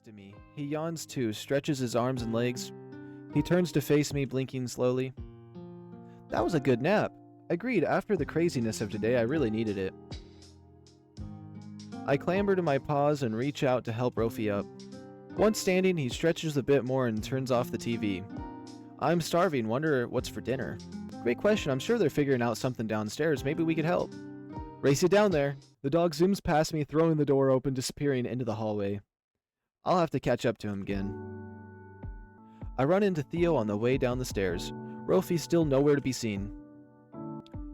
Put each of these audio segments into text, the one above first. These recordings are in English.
to me. He yawns too, stretches his arms and legs. He turns to face me, blinking slowly. That was a good nap. Agreed, after the craziness of today, I really needed it. I clamber to my paws and reach out to help Rofi up. Once standing, he stretches a bit more and turns off the TV. I'm starving, wonder what's for dinner. Great question, I'm sure they're figuring out something downstairs, maybe we could help. Race it down there. The dog zooms past me, throwing the door open, disappearing into the hallway. I'll have to catch up to him again. I run into Theo on the way down the stairs. Rofi's still nowhere to be seen.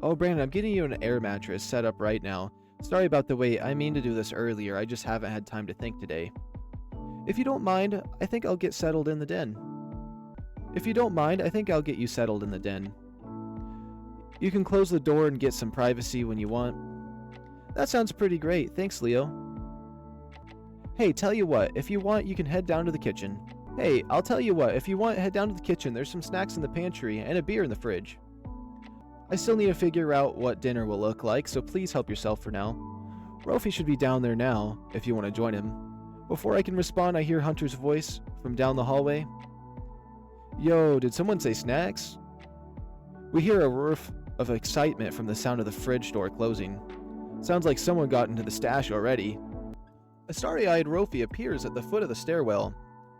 Oh, Brandon, I'm getting you an air mattress set up right now. Sorry about the wait, I mean to do this earlier, I just haven't had time to think today. If you don't mind, I think I'll get settled in the den. If you don't mind, I think I'll get you settled in the den. You can close the door and get some privacy when you want. That sounds pretty great, thanks Leo. Hey, tell you what, if you want, you can head down to the kitchen. Hey, I'll tell you what, if you want, head down to the kitchen, there's some snacks in the pantry and a beer in the fridge. I still need to figure out what dinner will look like, so please help yourself for now. Rofi should be down there now, if you want to join him. Before I can respond, I hear Hunter's voice from down the hallway. Yo, did someone say snacks? We hear a roof of excitement from the sound of the fridge door closing. Sounds like someone got into the stash already. A starry-eyed Rofi appears at the foot of the stairwell.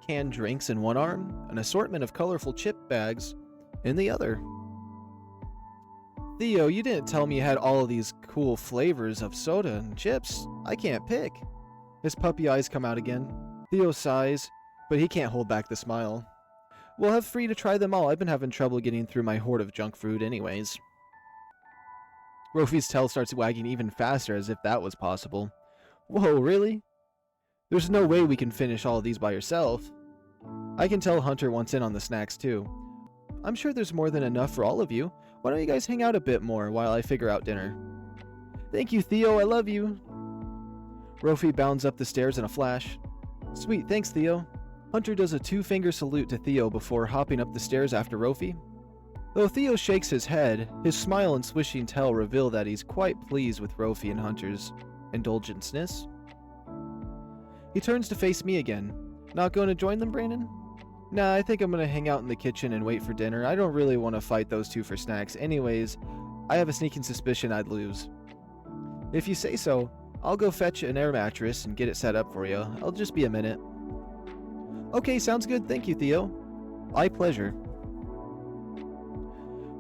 Canned drinks in one arm, an assortment of colorful chip bags in the other. Theo, you didn't tell me you had all of these cool flavors of soda and chips. I can't pick. His puppy eyes come out again. Theo sighs, but he can't hold back the smile. We'll have free to try them all. I've been having trouble getting through my hoard of junk food anyways. Rofi's tail starts wagging even faster, as if that was possible. Whoa, really? There's no way we can finish all of these by yourself. I can tell Hunter wants in on the snacks too. I'm sure there's more than enough for all of you. Why don't you guys hang out a bit more while I figure out dinner? Thank you, Theo, I love you. Rofi bounds up the stairs in a flash. Sweet, thanks, Theo. Hunter does a two-finger salute to Theo before hopping up the stairs after Rofi. Though Theo shakes his head, his smile and swishing tail reveal that he's quite pleased with Rofi and Hunter's indulgenceness. He turns to face me again. Not going to join them, Brandon? Nah, I think I'm going to hang out in the kitchen and wait for dinner. I don't really want to fight those two for snacks. Anyways, I have a sneaking suspicion I'd lose. If you say so, I'll go fetch an air mattress and get it set up for you. I'll just be a minute. Okay, sounds good. Thank you, Theo. My pleasure.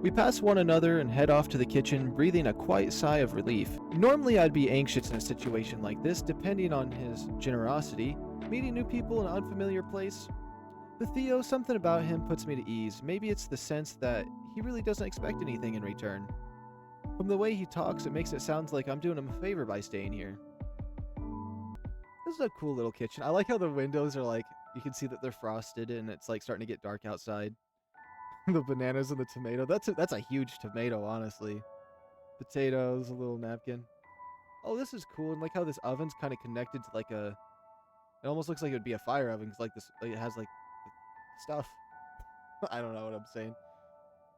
We pass one another and head off to the kitchen, breathing a quiet sigh of relief. Normally I'd be anxious in a situation like this, depending on his generosity, meeting new people in an unfamiliar place. But Theo, something about him puts me to ease. Maybe it's the sense that he really doesn't expect anything in return. From the way he talks, it makes it sound like I'm doing him a favor by staying here. This is a cool little kitchen. I like how the windows are like, you can see that they're frosted and it's like starting to get dark outside. The bananas and the tomato. That's a huge tomato, honestly. Potatoes, a little napkin. Oh, this is cool. And like how this oven's kind of connected to like a... It almost looks like it would be a fire oven because like this, like it has like stuff. I don't know what I'm saying.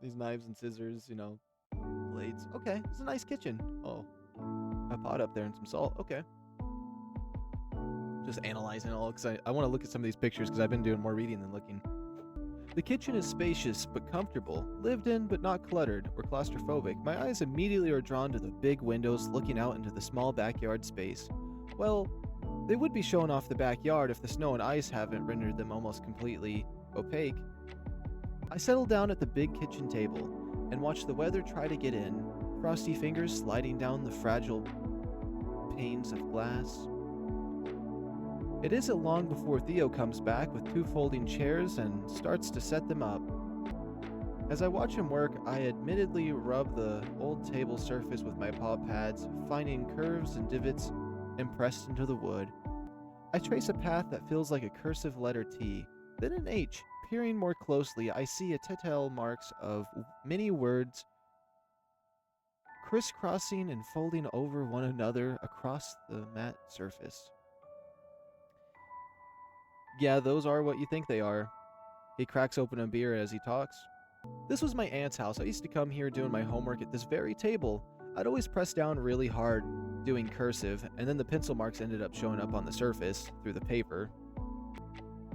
These knives and scissors, you know, blades. Okay, it's a nice kitchen. Oh, a pot up there and some salt. Okay. Just analyzing it all because I want to look at some of these pictures because I've been doing more reading than looking. The kitchen is spacious but comfortable, lived in but not cluttered or claustrophobic. My eyes immediately are drawn to the big windows looking out into the small backyard space. Well, they would be showing off the backyard if the snow and ice haven't rendered them almost completely opaque. I settle down at the big kitchen table and watch the weather try to get in, frosty fingers sliding down the fragile panes of glass. It isn't long before Theo comes back with two folding chairs and starts to set them up. As I watch him work, I admittedly rub the old table surface with my paw pads, finding curves and divots impressed into the wood. I trace a path that feels like a cursive letter T, then an H. Peering more closely, I see a telltale marks of many words crisscrossing and folding over one another across the matte surface. Yeah, those are what you think they are. He cracks open a beer as he talks. This was my aunt's house. I used to come here doing my homework at this very table. I'd always press down really hard doing cursive, and then the pencil marks ended up showing up on the surface through the paper.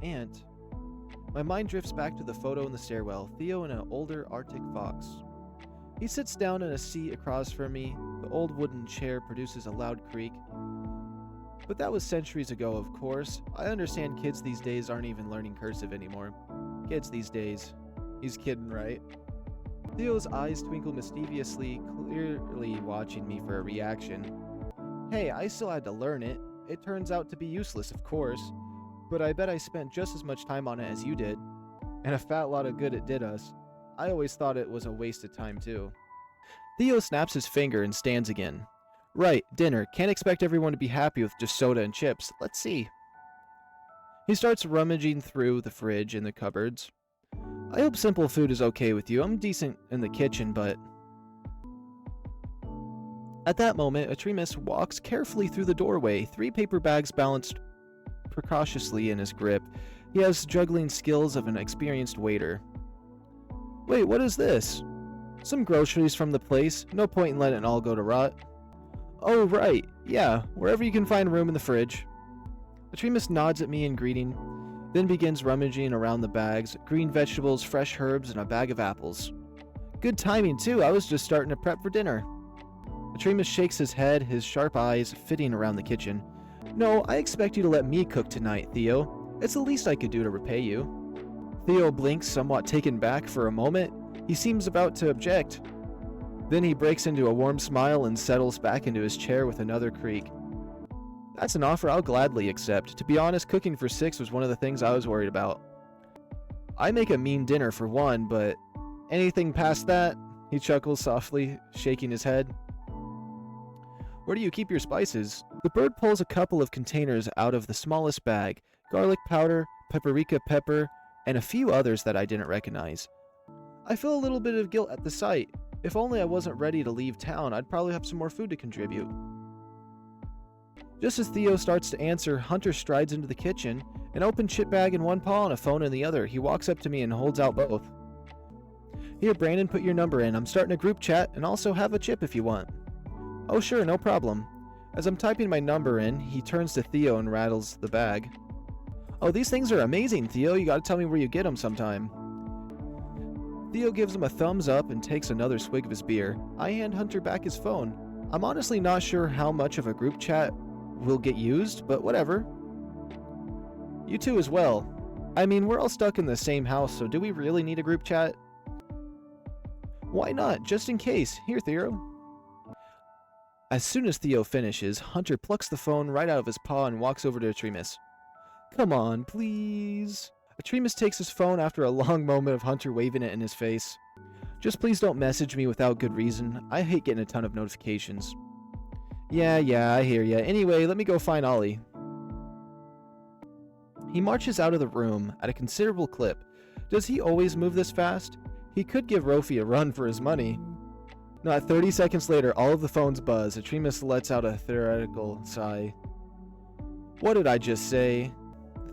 aunt. My mind drifts back to the photo in the stairwell, Theo and an older Arctic fox. He sits down in a seat across from me. The old wooden chair produces a loud creak. But that was centuries ago, of course. I understand kids these days aren't even learning cursive anymore. Kids these days. He's kidding, right? Theo's eyes twinkle mischievously, clearly watching me for a reaction. Hey, I still had to learn it. It turns out to be useless, of course. But I bet I spent just as much time on it as you did. And a fat lot of good it did us. I always thought it was a waste of time, too. Theo snaps his finger and stands again. Right, dinner. Can't expect everyone to be happy with just soda and chips. Let's see. He starts rummaging through the fridge and the cupboards. I hope simple food is okay with you. I'm decent in the kitchen, but... At that moment, Atremus walks carefully through the doorway, 3 paper bags balanced precautiously in his grip. He has juggling skills of an experienced waiter. Wait, what is this? Some groceries from the place. No point in letting it all go to rot. Oh, right. Yeah, wherever you can find room in the fridge. Atremus nods at me in greeting, then begins rummaging around the bags, green vegetables, fresh herbs, and a bag of apples. Good timing, too. I was just starting to prep for dinner. Atremus shakes his head, his sharp eyes fitting around the kitchen. No, I expect you to let me cook tonight, Theo. It's the least I could do to repay you. Theo blinks, somewhat taken back for a moment. He seems about to object. Then he breaks into a warm smile and settles back into his chair with another creak. That's an offer I'll gladly accept. To be honest, cooking for 6 was one of the things I was worried about. I make a mean dinner for one, but anything past that? He chuckles softly, shaking his head. Where do you keep your spices? The bird pulls a couple of containers out of the smallest bag, garlic powder, paprika pepper, and a few others that I didn't recognize. I feel a little bit of guilt at the sight. If only I wasn't ready to leave town, I'd probably have some more food to contribute. Just as Theo starts to answer, Hunter strides into the kitchen, an open chip bag in one paw and a phone in the other. He walks up to me and holds out both. Here, Brandon, put your number in. I'm starting a group chat and also have a chip if you want. Oh, sure, no problem. As I'm typing my number in, he turns to Theo and rattles the bag. Oh, these things are amazing, Theo. You gotta tell me where you get them sometime. Theo gives him a thumbs up and takes another swig of his beer. I hand Hunter back his phone. I'm honestly not sure how much of a group chat will get used, but whatever. You too as well. I mean, we're all stuck in the same house, so do we really need a group chat? Why not? Just in case. Here, Theo. As soon as Theo finishes, Hunter plucks the phone right out of his paw and walks over to Atremus. Come on, please. Atremus takes his phone after a long moment of Hunter waving it in his face. Just please don't message me without good reason. I hate getting a ton of notifications. Yeah, I hear ya. Anyway, let me go find Ollie. He marches out of the room at a considerable clip. Does he always move this fast? He could give Rofi a run for his money. Not 30 seconds later, all of the phones buzz. Atremus lets out a theoretical sigh. What did I just say?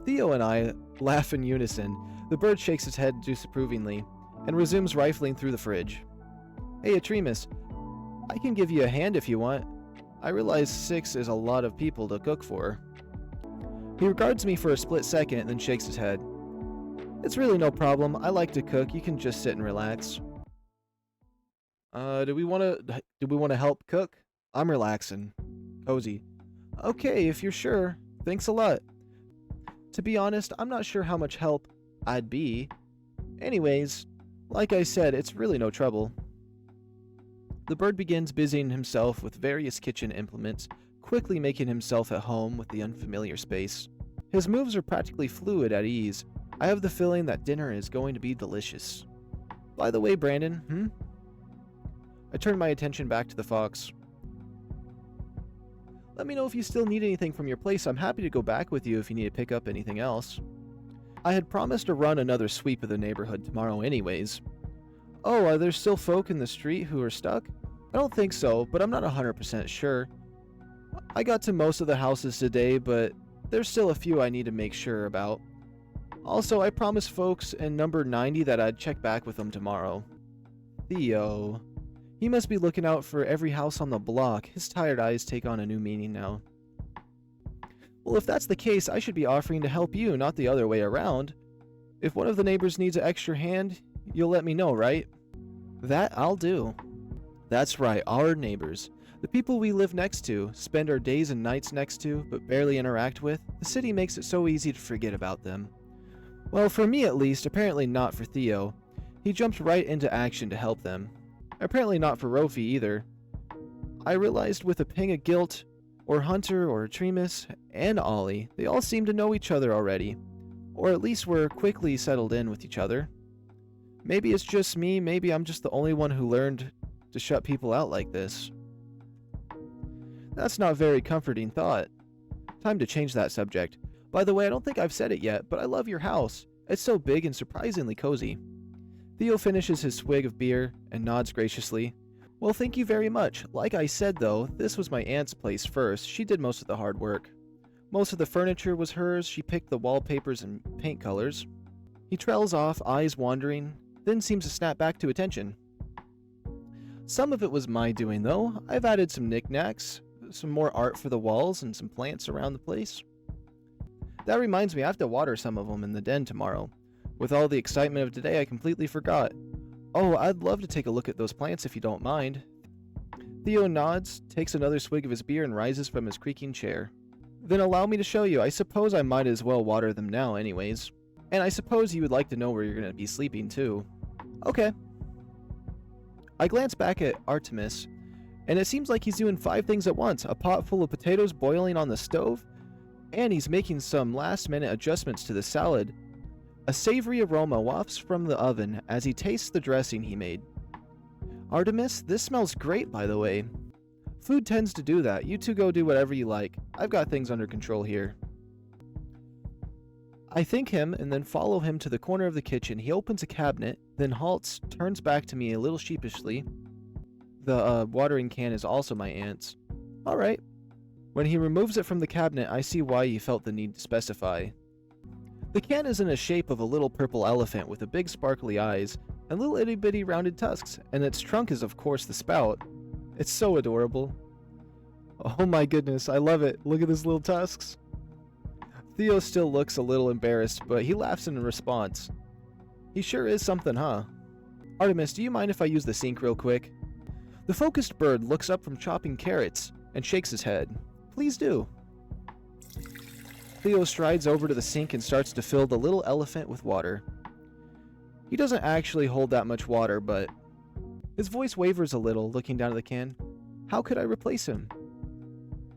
Theo and I laugh in unison. The bird shakes his head disapprovingly and resumes rifling through the fridge. Hey, Atremus, I can give you a hand if you want. I realize 6 is a lot of people to cook for. He regards me for a split second and then shakes his head. It's really no problem. I like to cook. You can just sit and relax. Do we want to help cook? I'm relaxing. Cozy. Okay, if you're sure. Thanks a lot. To be honest, I'm not sure how much help I'd be. Anyways, like I said, it's really no trouble. The bird begins busying himself with various kitchen implements, quickly making himself at home with the unfamiliar space. His moves are practically fluid at ease. I have the feeling that dinner is going to be delicious. By the way, Brandon, I turn my attention back to the fox. Let me know if you still need anything from your place. I'm happy to go back with you if you need to pick up anything else. I had promised to run another sweep of the neighborhood tomorrow anyways. Oh, are there still folk in the street who are stuck? I don't think so, but I'm not 100% sure. I got to most of the houses today, but there's still a few I need to make sure about. Also, I promised folks in number 90 that I'd check back with them tomorrow. Theo. He must be looking out for every house on the block. His tired eyes take on a new meaning now. Well, if that's the case, I should be offering to help you, not the other way around. If one of the neighbors needs an extra hand, you'll let me know, right? That I'll do. That's right, our neighbors. The people we live next to, spend our days and nights next to, but barely interact with. The city makes it so easy to forget about them. Well, for me at least, apparently not for Theo. He jumped right into action to help them. Apparently not for Rofi either. I realized with a ping of guilt, or Hunter, or Tremus, and Ollie, they all seem to know each other already. Or at least were quickly settled in with each other. Maybe it's just me, maybe I'm just the only one who learned to shut people out like this. That's not a very comforting thought. Time to change that subject. By the way, I don't think I've said it yet, but I love your house. It's so big and surprisingly cozy. Theo finishes his swig of beer and nods graciously. Well, thank you very much. Like I said though, this was my aunt's place first. She did most of the hard work. Most of the furniture was hers. She picked the wallpapers and paint colors. He trails off, eyes wandering, then seems to snap back to attention. Some of it was my doing though. I've added some knickknacks, some more art for the walls, and some plants around the place. That reminds me, I have to water some of them in the den tomorrow. With all the excitement of today, I completely forgot. Oh, I'd love to take a look at those plants if you don't mind. Theo nods, takes another swig of his beer, and rises from his creaking chair. Then allow me to show you. I suppose I might as well water them now anyways. And I suppose you would like to know where you're going to be sleeping too. Okay. I glance back at Artemis, and it seems like he's doing 5 things at once. A pot full of potatoes boiling on the stove, and he's making some last-minute adjustments to the salad. A savory aroma wafts from the oven as he tastes the dressing he made. Artemis, this smells great, by the way. Food tends to do that. You two go do whatever you like. I've got things under control here. I thank him and then follow him to the corner of the kitchen. He opens a cabinet, then halts, turns back to me a little sheepishly. The watering can is also my aunt's. Alright. When he removes it from the cabinet, I see why he felt the need to specify. The can is in the shape of a little purple elephant with a big sparkly eyes and little itty bitty rounded tusks, and its trunk is of course the spout. It's so adorable. Oh my goodness, I love it. Look at his little tusks. Theo still looks a little embarrassed, but he laughs in response. He sure is something, huh? Artemis, do you mind if I use the sink real quick? The focused bird looks up from chopping carrots and shakes his head. Please do. Theo strides over to the sink and starts to fill the little elephant with water. He doesn't actually hold that much water, but his voice wavers a little, looking down at the can. How could I replace him?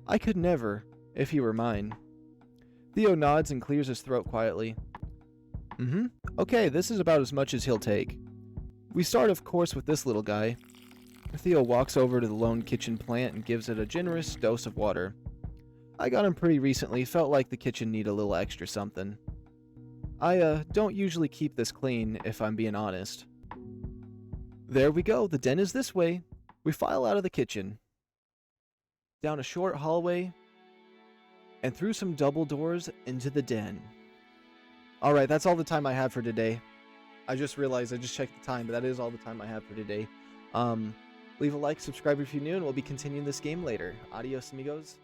I could never, if he were mine. Theo nods and clears his throat quietly. Okay, this is about as much as he'll take. We start, of course, with this little guy. Theo walks over to the lone kitchen plant and gives it a generous dose of water. I got him pretty recently, felt like the kitchen needed a little extra something. I don't usually keep this clean, if I'm being honest. There we go, the den is this way. We file out of the kitchen, down a short hallway, and through some double doors into the den. Alright, that's all the time I have for today. I just realized I just checked the time, but that is all the time I have for today. Leave a like, subscribe if you're new, and we'll be continuing this game later. Adios, amigos.